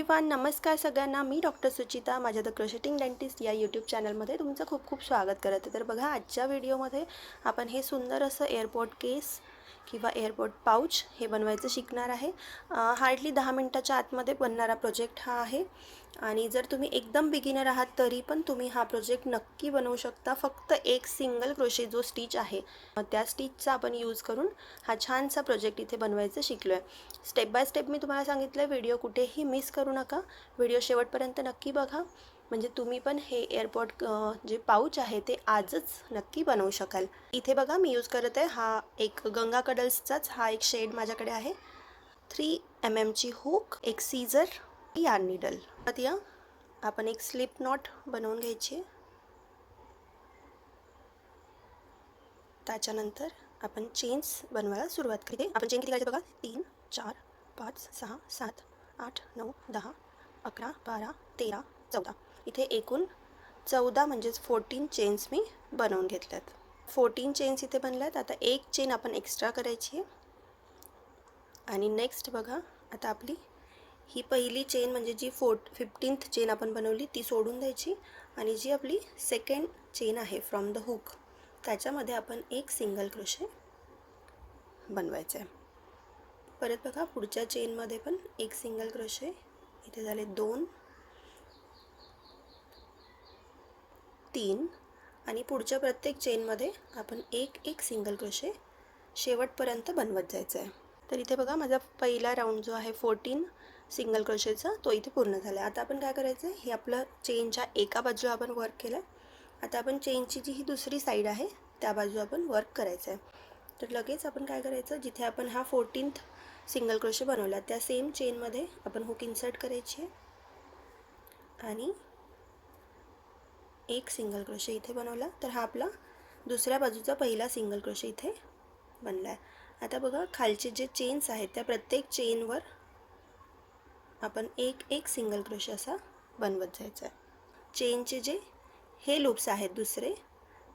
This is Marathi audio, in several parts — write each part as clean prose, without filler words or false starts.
एव्हरीवन, नमस्कार सगळ्यांना. मी डॉक्टर सुचिता, माझ्या द क्रोशेटिंग डेंटिस्ट या यूट्यूब चॅनलमध्ये तुमचं खूप खूप स्वागत करते. तर बघा, आजच्या व्हिडिओमध्ये आपण हे सुंदर असं एअरपोर्ट केस किंवा एअरपोर्ट पाऊच हे बनवायचं शिकणार आहे. हार्डली 10 मिनिटाच्या आतमध्ये बनणारा प्रोजेक्ट हा आहे. आणि जर तुम्ही एकदम बिगिनर आहात तरी पण तुम्ही हा प्रोजेक्ट नक्की बनवू शकता. फक्त एक सिंगल क्रोशे जो स्टिच आहे त्या स्टिचचा आपण यूज करून हा छानसा प्रोजेक्ट इथे बनवायचं शिकलो आहे. स्टेप बाय स्टेप मी तुम्हाला सांगितलं, व्हिडिओ कुठेही मिस करू नका. व्हिडिओ शेवटपर्यंत नक्की बघा, म्हणजे तुम्ही पण हे एअरपोर्ट जे पाऊच आहे ते आजच नक्की बनवू शकाल. इथे बघा, मी यूज करत आहे हा एक गंगा कडल्सचाच हा एक शेड माझ्याकडे आहे. 3 mm ची हुक, एक सीझर, यार्न नीडल. आता आपण एक स्लिप नॉट बनवून घ्यायची. त्याच्यानंतर आपण चेन्स बनवायला सुरुवात करते. आपण चेन किती करायचे बघा, 3 4 5 6 7 8 9 10 11 12 13 14. इथे एकूण 14 म्हणजेच 14 चेन्स मी बनवून घेतल्यात. 14 चेन्स इथे बनल्यात. आता एक चेन आपण एक्स्ट्रा करायची आहे. आणि नेक्स्ट बघा, आता आपली ही पहिली चेन म्हणजे जी 15th चेन आपण बनवली ती सोडून द्यायची. आणि जी आपली सेकंड चेन आहे फ्रॉम द हुक, त्याच्यामध्ये आपण एक सिंगल क्रोशे बनवायचं आहे. परत बघा, पुढच्या चेनमध्ये पण एक सिंगल क्रोशे. इथे झाले 2 3 आणि पुढच्या प्रत्येक चेनमध्ये आपण एक सिंगल क्रोशे शेवटपर्यंत बनवत जायचं आहे. तर इथे बघा, माझा पहिला राऊंड जो आहे 14 सिंगल क्रोशेचा तो इथे पूर्ण झाला आहे. आता आपण काय करायचं आहे, हे आपलं चेनच्या एका बाजू आपण वर्क केलं आहे. आता आपण चेनची जी ही दुसरी साईड आहे त्या बाजू आपण वर्क करायचं आहे. तर लगेच आपण काय करायचं, जिथे आपण हा 14th सिंगल क्रोशे बनवला त्या सेम चेनमध्ये आपण हुक इन्सर्ट करायची आणि एक सिंगल क्रोशे इथे बनवला. तर हा आपला दुसऱ्या बाजूचा पहिला सिंगल क्रोशे इथे बनला आहे. आता बघा, खालचे जे चेन्स आहेत त्या प्रत्येक चेनवर आपण एक सिंगल क्रोशे असा बनवत जायचा आहे. चेनचे जे हे लूप्स आहेत दुसरे,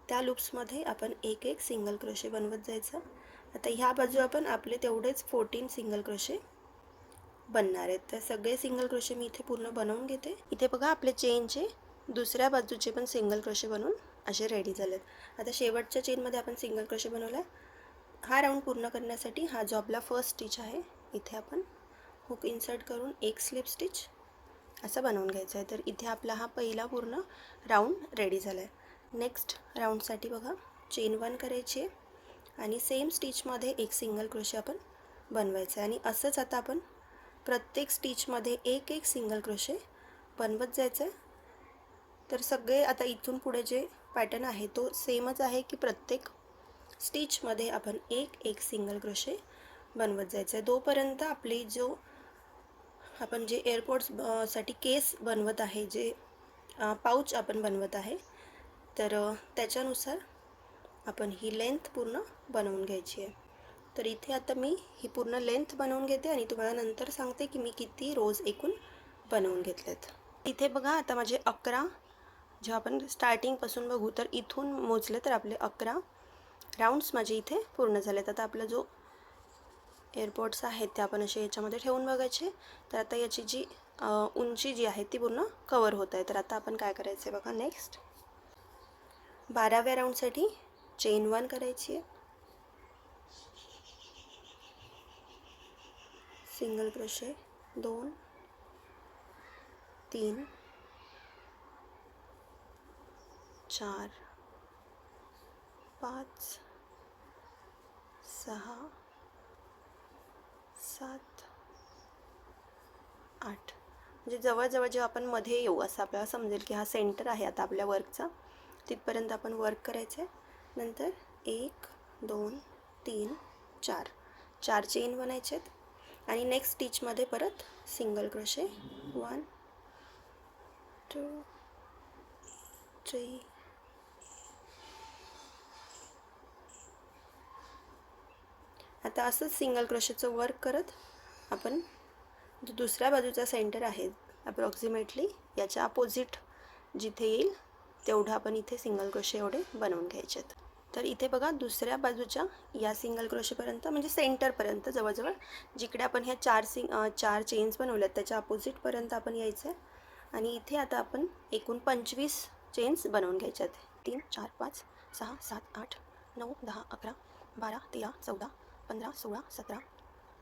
त्या लूप्समध्ये आपण एक सिंगल क्रोशे बनवत जायचं. आता ह्या बाजू आपण आपले तेवढेच 14 सिंगल क्रोशे बनणार आहेत. तर सगळे सिंगल क्रोशे मी इथे पूर्ण बनवून घेते. इथे बघा, आपले चेनचे दुसऱ्या बाजूचे पण सिंगल क्रोशे बनवून असे रेडी झालेत. आता शेवटच्या चेनमध्ये आपण सिंगल क्रोशे बनवला. हा राऊंड पूर्ण करण्यासाठी हा जो आपला फर्स्ट स्टिच आहे इथे आपण हुक इन्सर्ट करून एक स्लिप स्टिच असं बनवून घ्यायचं आहे. तर इथे आपला हा पहिला पूर्ण राऊंड रेडी झाला आहे. नेक्स्ट राऊंडसाठी बघा, चेन 1 करायची आहे आणि सेम स्टिचमध्ये एक सिंगल क्रोशे आपण बनवायचं आहे. आणि असंच आता आपण प्रत्येक स्टिचमध्ये एक सिंगल क्रोशे बनवत जायचं आहे. तर सगळे आता इथून पुढे जे पॅटर्न आहे तो सेमच आहे की प्रत्येक स्टिचमध्ये आपण एक सिंगल क्रोशे बनवत जायचं आहे. तोपर्यंत आपली जो आपण जे एअरपोर्ट्स साठी केस बनवत आहे, जे पाऊच आपण बनवत आहे, तर त्याच्यानुसार आपण ही लेंथ पूर्ण बनवून घ्यायची आहे. तर इथे आता मी ही पूर्ण लेंथ बनवून घेते आणि तुम्हाला नंतर सांगते की मी किती रोज एकूण बनवून घेतलेत. इथे बघा, आता माझे 11, जेव्हा आपण स्टार्टिंगपासून बघू तर इथून मोजले तर आपले 11 राऊंड्स माझे इथे पूर्ण झालेत. आता आपला जो एअरपोर्ट्स आहेत ते आपण असे याच्यामध्ये ठेवून बघायचे. तर आता याची जी उंची जी आहे ती पूर्ण कवर होत आहे. तर आता आपण काय करायचं आहे बघा, नेक्स्ट 12व्या राऊंडसाठी चेन 1 करायची आहे, सिंगल क्रोशे 2 3 4 5 6 7 8. म्हणजे जवळजवळ जेव्हा आपण मध्ये येऊ असं आपल्याला समजेल की हा सेंटर आहे आता आपल्या वर्कचा, तिथपर्यंत आपण वर्क करायचं आहे. नंतर 1 2 3 4 चेन बनायचे आहेत आणि नेक्स्ट स्टिचमध्ये परत सिंगल क्रोशे 1 2 3 आता असंच सिंगल क्रोशेचं वर्क करत आपण जो दुसऱ्या बाजूचा सेंटर आहे अप्रॉक्सिमेटली याच्या अपोजिट जिथे येईल तेवढं आपण इथे सिंगल क्रोशे एवढे बनवून घ्यायचे आहेत. तर इथे बघा दुसऱ्या बाजूच्या या सिंगल क्रोशेपर्यंत म्हणजे सेंटरपर्यंत जवळजवळ जिकडे आपण ह्या चार चेन्स बनवल्यात त्याच्या अपोजिटपर्यंत आपण यायचं आहे. आणि इथे आता आपण एकूण 25 चेन्स बनवून घ्यायच्या आहेत. 3 4 5 6 7 8 9 10 11 12 13 14 15 16 17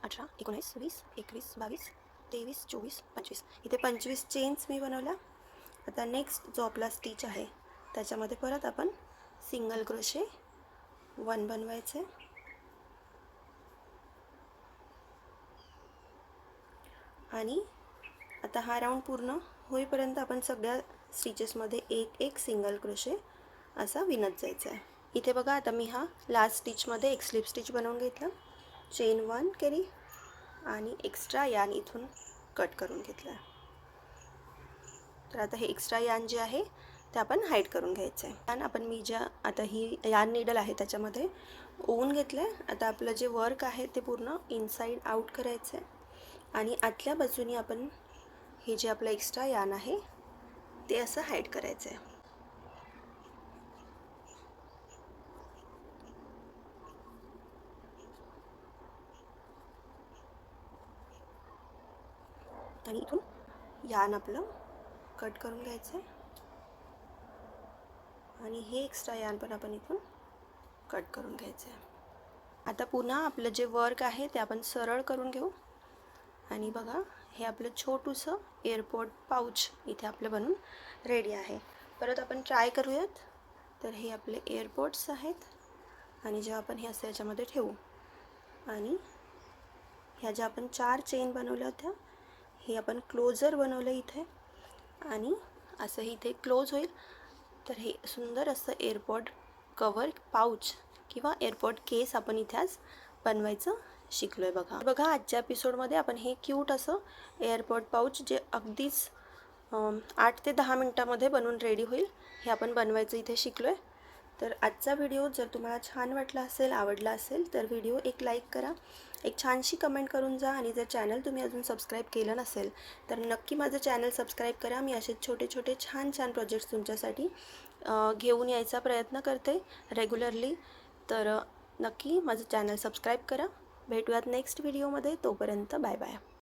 18 19 20 21 22 23 24 25 इथे 25 चेन्स मी बनवल्या. आता नेक्स्ट जो आपला स्टिच आहे त्याच्यामध्ये परत आपण सिंगल क्रोशे 1 बनवायचे आणि आता हा राऊंड पूर्ण होईपर्यंत आपण सगळ्या स्टिचेसमध्ये एक सिंगल क्रोशे असा विणत जायचा आहे. इथे बघा आता मी हा लास्ट स्टिचमध्ये एक स्लिप स्टिच बनवून घेतला, चेन 1 केली आणि एक्स्ट्रा यान इथून कट करून घेतला. तर आता हे एक्स्ट्रा यान जे आहे ते आपण हाईड करून घ्यायचं आहे. यान आपण मी ज्या आता ही यान नीडल आहे त्याच्यामध्ये ओवून घेतलं आहे. आता आपलं जे वर्क आहे ते पूर्ण इनसाईड आउट करायचं आहे आणि आतल्या बाजूने आपण हे जे आपलं एक्स्ट्रा यान आहे ते असं हाईड करायचं आहे. आणि इथून यान आपलं कट करून घ्यायचं आहे आणि हे एक्स्ट्रा यान पण आपण इथून कट करून घ्यायचं आहे. आता पुन्हा आपलं जे वर्क आहे ते आपण सरळ करून घेऊ आणि बघा हे आपलं छोटूसं एअरपोर्ट पाऊच इथे आपलं बनून रेडी आहे. परत आपण ट्राय करूयात. तर हे आपले एअरपोर्ट्स आहेत आणि जेव्हा आपण हे असं याच्यामध्ये ठेवू आणि ह्या ज्या आपण 4 चेन बनवल्या होत्या हे आपण क्लोजर बनवलं इथे आणि असं इथे क्लोज होईल. तर हे सुंदर असं एअरपोर्ट कवर पाऊच किंवा एअरपोर्ट केस आपण इथे आज बनवायचं शिकलो आहे. बघा आजच्या एपिसोडमध्ये आपण हे क्यूट असं एअरपोर्ट पाऊच जे अगदीच 8 ते 10 मिनटामध्ये बनवून रेडी होईल हे आपण बनवायचं इथे शिकलो आहे. तर आजचा व्हिडिओ जर तुम्हाला छान वाटला असेल, आवडला असेल तर व्हिडिओ एक लाईक करा, एक छानशी कमेंट करून जा आणि जर चॅनल तुम्ही अजून सबस्क्राईब केलं नसेल तर नक्की माझं चॅनल सबस्क्राईब करा. मी असे छोटे छोटे छान प्रोजेक्ट्स तुमच्यासाठी घेऊन यायचा प्रयत्न करते रेग्युलरली. तर नक्की माझं चॅनल सबस्क्राईब करा. भेटूयात नेक्स्ट व्हिडिओमध्ये. तोपर्यंत बाय बाय.